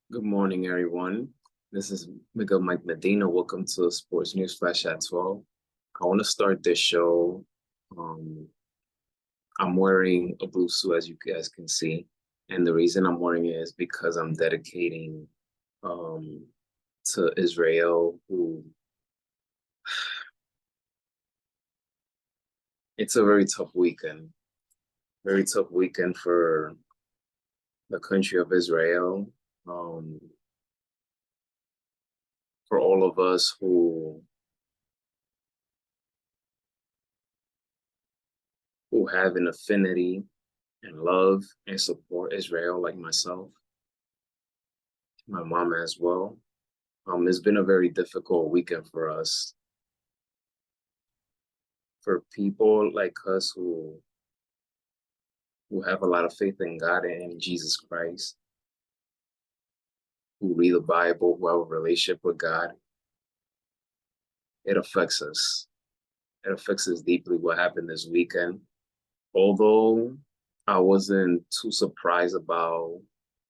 Good morning, everyone. This is Miguel Mike Medina. Welcome to Sports News Flash at 12. I want to start this show. Um, I'm wearing a blue suit, as you guys can see. And the reason I'm wearing it is because I'm dedicating um, to Israel, who it's a very tough weekend for the country of Israel, um, for all of us who have an affinity and love and support Israel, like myself, my mom as well. It's been a very difficult weekend for us, for people like us who have a lot of faith in God and in Jesus Christ, who read the Bible, who have a relationship with God. It affects us. It affects us deeply what happened this weekend. Although I wasn't too surprised about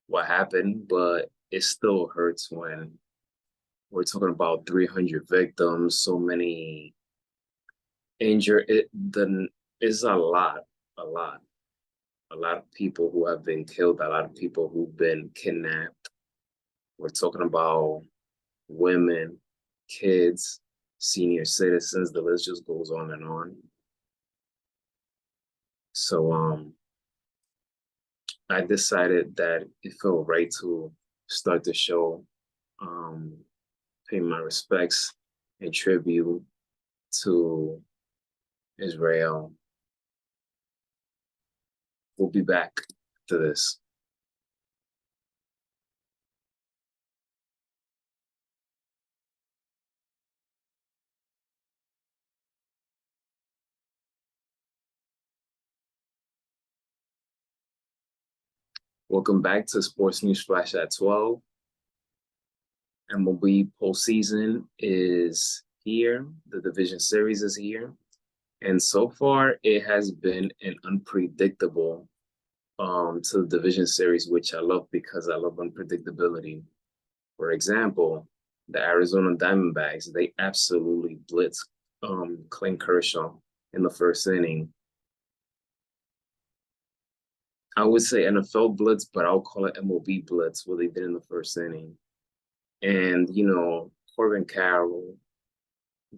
what happened, but it still hurts when we're talking about 300 victims, so many injured. It's a lot, a lot of people who have been killed, a lot of people who've been kidnapped. We're talking about women, kids, senior citizens. The list just goes on and on. So I decided that it felt right to start the show, um, pay my respects and tribute to Israel. We'll be back to this. Welcome back to Sports News Flash at 12. MLB postseason is here. The division series is here. And so far, it has been an unpredictable to the division series, which I love because I love unpredictability. For example, the Arizona Diamondbacks, they absolutely blitzed Clint Kershaw in the first inning. I would say NFL blitz, but I'll call it MLB blitz, what they did in the first inning. And, Corbin Carroll,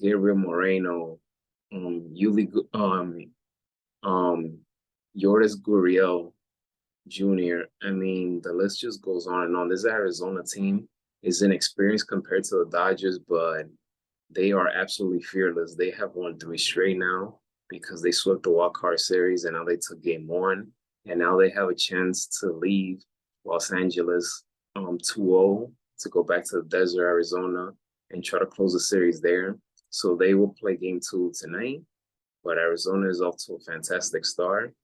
Gabriel Moreno, Yuli, um, Yoris Gurriel Jr. I mean, the list just goes on and on. This Arizona team is inexperienced compared to the Dodgers, but they are absolutely fearless. They have won 3 straight now because they swept the wild card series and now they took game 1. And now they have a chance to leave Los Angeles 2-0 to go back to the desert, Arizona, and try to close the series there. So they will play game 2 tonight, but Arizona is off to a fantastic start.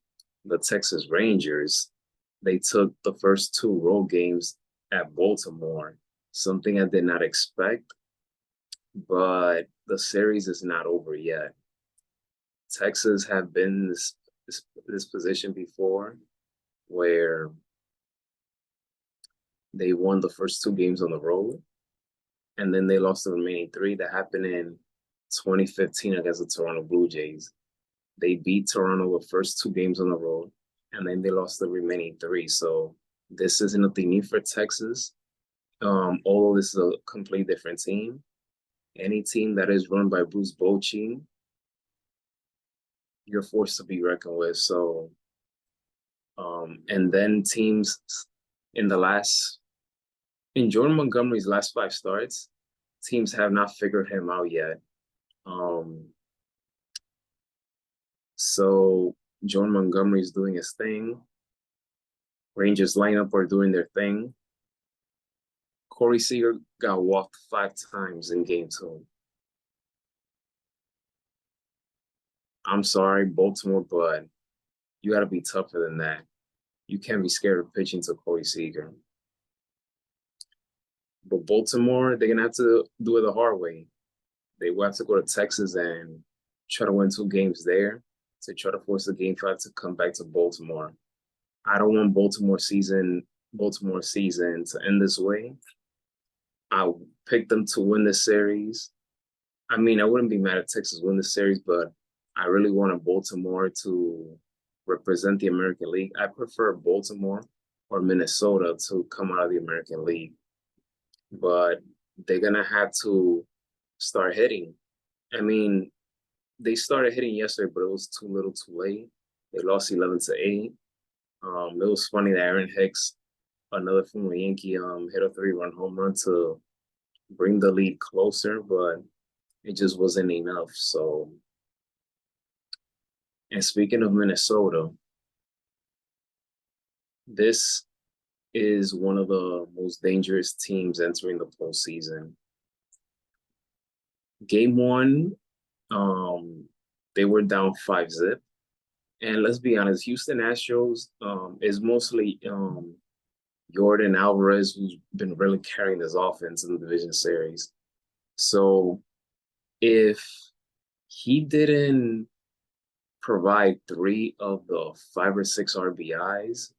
The Texas Rangers, they took the first 2 road games at Baltimore, something I did not expect, but the series is not over yet. Texas have been in this position before where they won the first 2 games on the road and then they lost the remaining 3. That happened in 2015 against the Toronto Blue Jays. They beat Toronto the first 2 games on the road and then they lost the remaining 3. So this isn't nothing new for Texas. Although this is a completely different team. Any team that is run by Bruce Bochy, you're forced to be reckoned with. So, and then teams in in Jordan Montgomery's last 5 starts, teams have not figured him out yet. So Jordan Montgomery is doing his thing. Rangers lineup are doing their thing. Corey Seager got walked 5 times in game 2. I'm sorry, Baltimore, but you got to be tougher than that. You can't be scared of pitching to Corey Seager. But Baltimore, they're going to have to do it the hard way. They will have to go to Texas and try to win 2 games there to try to force the game 5 to come back to Baltimore. I don't want Baltimore season Baltimore season to end this way. I picked them to win the series. I mean, I wouldn't be mad at Texas win the series, but I really wanted Baltimore to represent the American League. I prefer Baltimore or Minnesota to come out of the American League, but they're gonna have to start hitting. I mean, they started hitting yesterday, but it was too little, too late. They lost 11-8. It was funny that Aaron Hicks, another former Yankee, hit a 3-run home run to bring the lead closer, but it just wasn't enough. So, and speaking of Minnesota, this is one of the most dangerous teams entering the postseason. Game one, they were down 5-zip. And let's be honest, Houston Astros is mostly Jordan Alvarez, who's been really carrying this offense in the division series. So if he didn't provide 3 of the 5 or 6 RBIs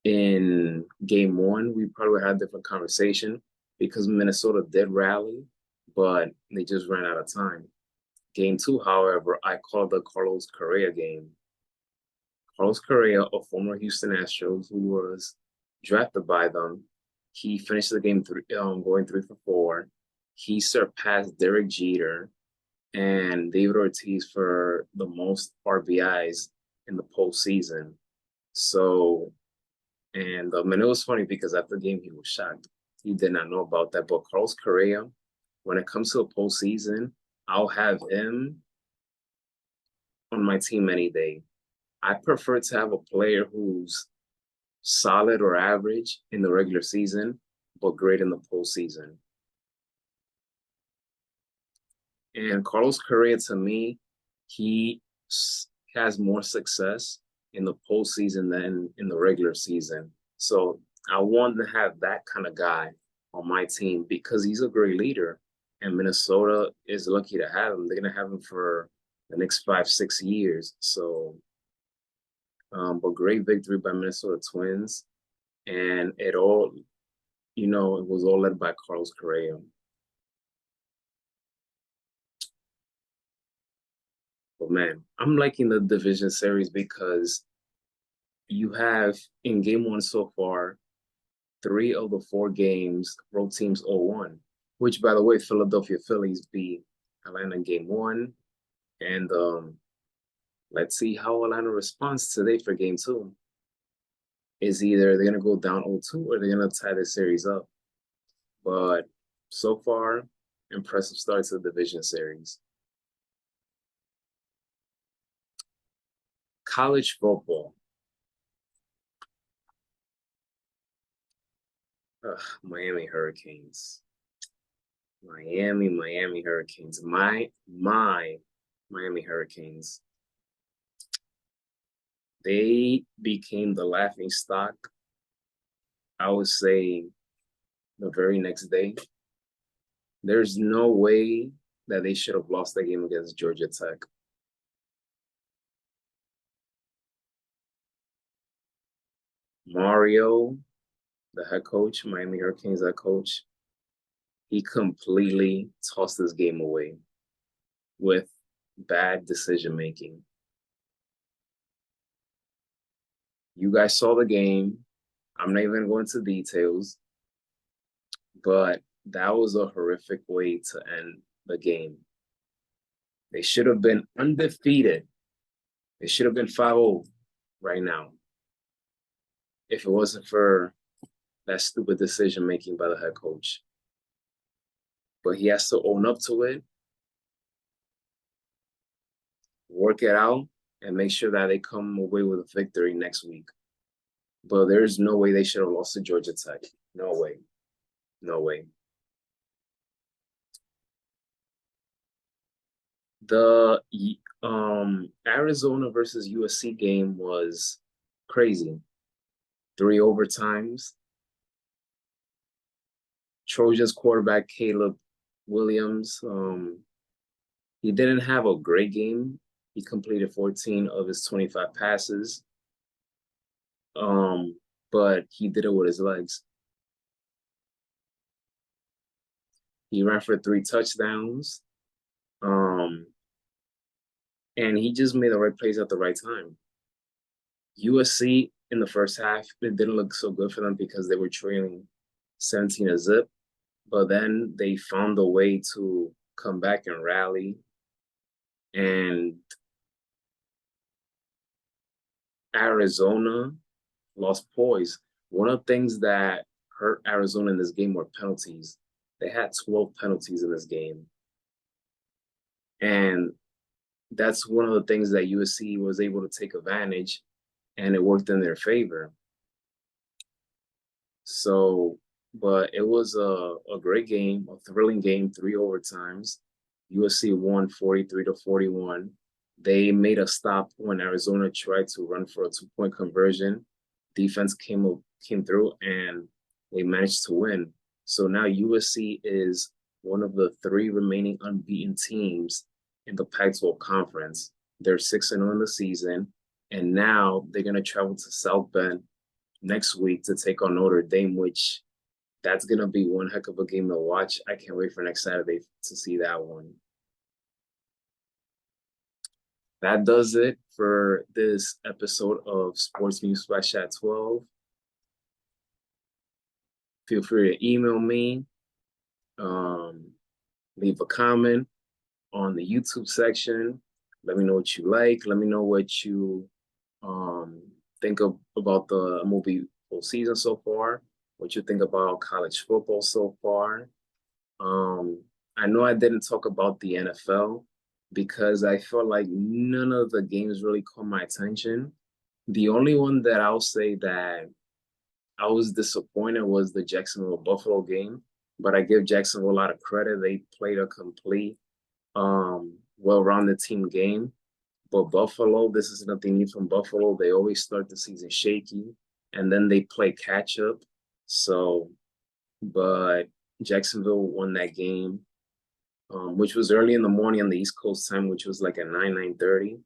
in game one, we probably had a different conversation because Minnesota did rally, but they just ran out of time. Game two, however, I called the Carlos Correa game. Carlos Correa, a former Houston Astros who was drafted by them, he finished the game going 3 for 4. He surpassed Derek Jeter and David Ortiz for the most RBIs in the postseason. So, and it was funny because after the game he was shocked. He did not know about that. But Carlos Correa, when it comes to the postseason, I'll have him on my team any day. I prefer to have a player who's solid or average in the regular season, but great in the postseason. And Carlos Correa, to me, he has more success in the postseason than in the regular season. So I want to have that kind of guy on my team because he's a great leader. And Minnesota is lucky to have him. They're going to have him for the next 5-6 years. So, but great victory by Minnesota Twins. And it all, it was all led by Carlos Correa. But man, I'm liking the division series because you have in game one so far, 3 of the 4 games, road teams 0-1, which by the way, Philadelphia Phillies beat Atlanta in game one. And let's see how Atlanta responds today for game two. Is either they're gonna go down 0-2 or they're gonna tie the series up. But so far, impressive start to the division series. College football. Miami Hurricanes. Miami Hurricanes. My Miami Hurricanes. They became the laughing stock, I would say, the very next day. There's no way that they should have lost that game against Georgia Tech. Mario, the head coach, Miami Hurricanes head coach, he completely tossed this game away with bad decision making. You guys saw the game. I'm not even going into details, but that was a horrific way to end the game. They should have been undefeated. They should have been 5-0 right now if it wasn't for that stupid decision making by the head coach. But he has to own up to it, work it out, and make sure that they come away with a victory next week. But there's no way they should have lost to Georgia Tech. No way. No way. The Arizona versus USC game was crazy. 3 overtimes. Trojans quarterback Caleb Williams, he didn't have a great game. He completed 14 of his 25 passes. but he did it with his legs. He ran for 3 touchdowns. Um, and he just made the right plays at the right time. USC in the first half, it didn't look so good for them because they were trailing 17-0. But then they found a way to come back and rally. And Arizona lost poise. One of the things that hurt Arizona in this game were penalties. They had 12 penalties in this game. And that's one of the things that USC was able to take advantage, and it worked in their favor. So, but it was a great game, a thrilling game, 3 overtimes. USC won 43-41. They made a stop when Arizona tried to run for a 2-point conversion. Defense came through and they managed to win. So now USC is one of the 3 remaining unbeaten teams in the Pac-12 conference. They're 6-0 in the season, and now they're gonna travel to South Bend next week to take on Notre Dame, which that's gonna be one heck of a game to watch. I can't wait for next Saturday to see that one. That does it for this episode of Sports News Flash at 12. Feel free to email me, leave a comment on the YouTube section. Let me know what you like. Let me know what you think about the MLB postseason so far. What you think about college football so far. I know I didn't talk about the NFL because I felt like none of the games really caught my attention. The only one that I'll say that I was disappointed was the Jacksonville Buffalo game, but I give Jacksonville a lot of credit. They played a complete, well-rounded team game. But Buffalo, this is nothing new from Buffalo. They always start the season shaky, and then they play catch up. So, but Jacksonville won that game, which was early in the morning on the East Coast time, which was like at 9:30.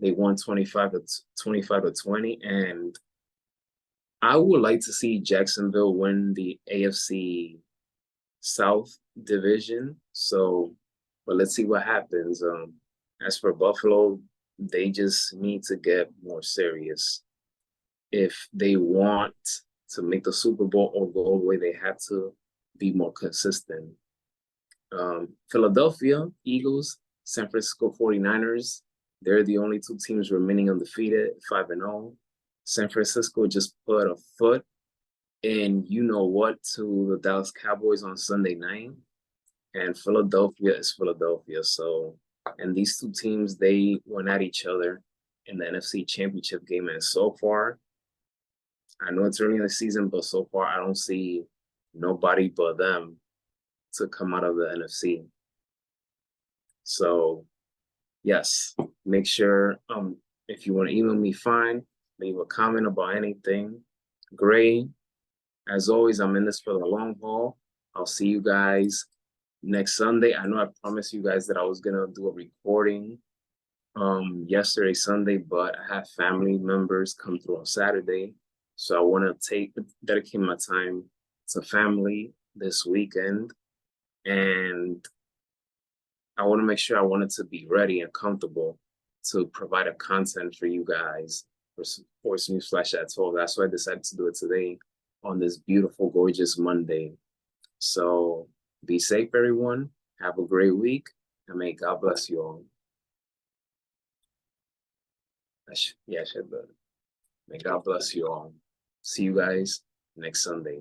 They won 25-20, and I would like to see Jacksonville win the AFC South division. So, but let's see what happens. As for Buffalo, they just need to get more serious. If they want to make the Super Bowl or go all the way, they have to be more consistent. Philadelphia Eagles, San Francisco 49ers, they're the only 2 teams remaining undefeated, 5-0. San Francisco just put a foot in you know what to the Dallas Cowboys on Sunday night. And Philadelphia is Philadelphia. So, and these 2 teams, they went at each other in the NFC Championship game. And so far, I know it's early in the season, but so far I don't see nobody but them to come out of the NFC. So, yes, make sure if you want to email me, fine. Leave a comment about anything. Great. As always, I'm in this for the long haul. I'll see you guys next Sunday. I know I promised you guys that I was gonna do a recording yesterday, Sunday, but I have family members come through on Saturday. So I want to dedicate my time to family this weekend. And I want to make sure I wanted to be ready and comfortable to provide a content for you guys for Sports News Flash at 12. That's why I decided to do it today on this beautiful, gorgeous Monday. So be safe, everyone. Have a great week, and may God bless you all. I should, but may God bless you all. See you guys next Sunday.